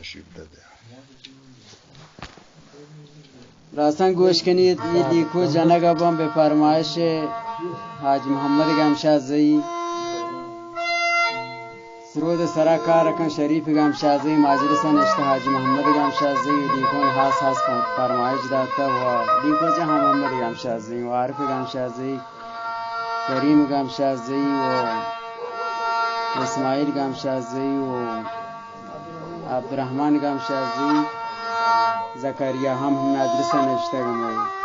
تشریف بده. راستن گوش کنید این لیکو جنگابان به فرمایش حاج محمد گمشازی سرود سرا کارکن شریف گمشازی مجلس نشته حاج محمد گمشازی لیکون حاس فرمایش داتا و لیکو جه محمد گمشازی و عارف گمشازی کریم گمشازی و اسماعیل گمشازی و عبدالرحمن گمشازی زکریا هم مدرسه نشته گمه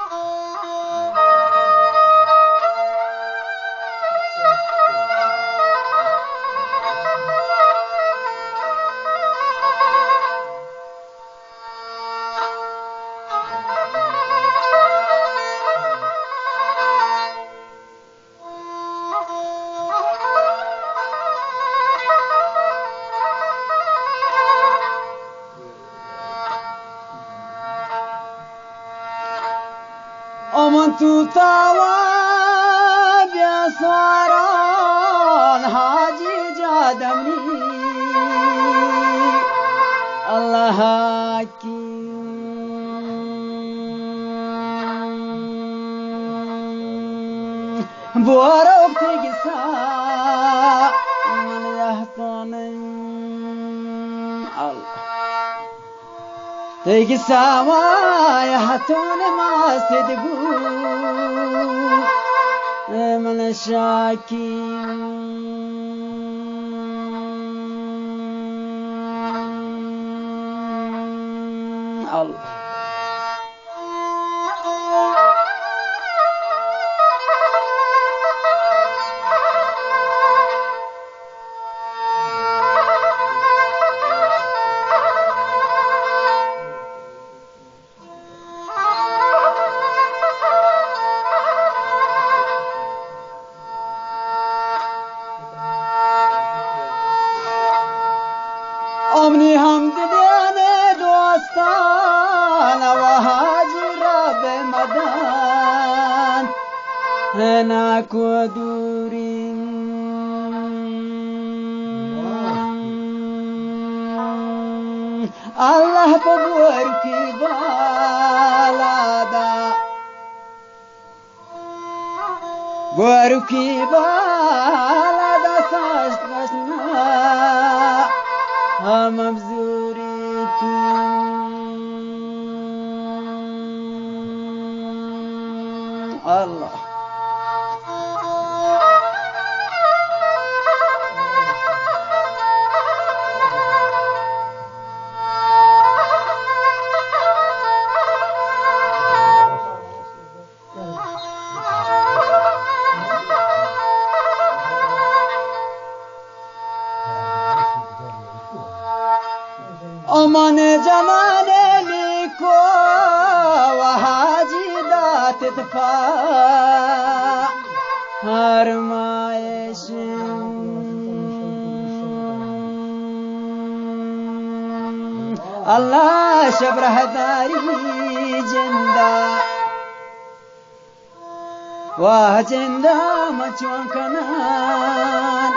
آمن تو تاوان بیا سواران حاجی جادمنی الله حکیم بارو تگسا من یحتانم الله تيجي السماء حتون ما صدقو من الشاكين الله امنی هم دیدن دوستان و حاجر به مدن نکو دورین الله ببور کی بالادا بور کی بالادا ساشنا مبزوريكم الله امان جمان لیکو و حاجی دات اتفاق هرمایش الله شبره داری جندا و جندا مچوان کنان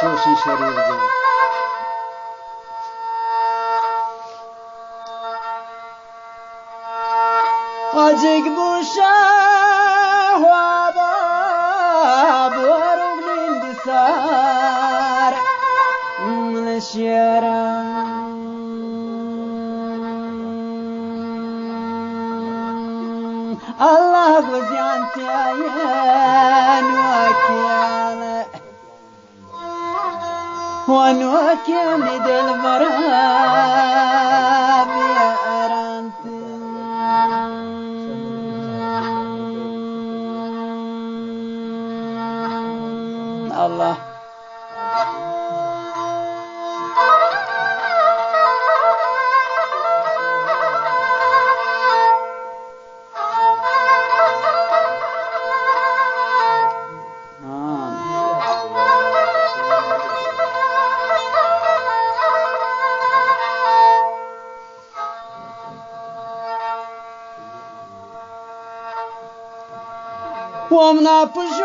همچوشی شریف جان آجیک بوشا هوا بورو بلندسار من الشيارة الله بزيانتي عيان وكيالة ونوكي من المرام يا أرانتي الله ومنا بجوارات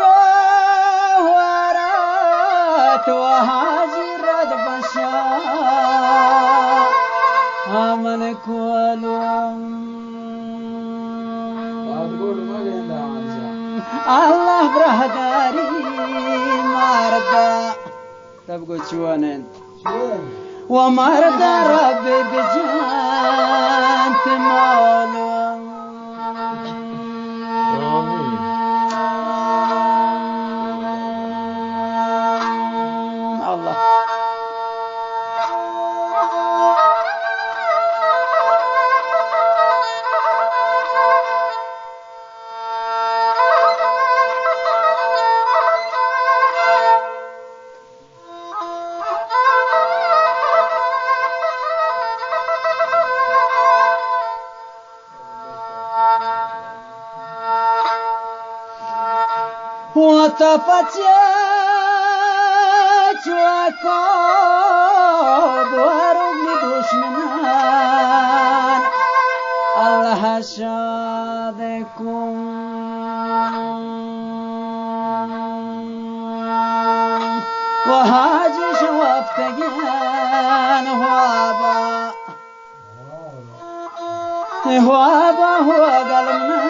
وهاجرت بشا آمن كولوم الله برهداري مرضى تبقوا تشوانين ومرضى ربي بجانت مولوم الله وتفتيت وكاب ورمي دشمنان الله شادكم وهاجي شوفتجان هوابا هو قلبنا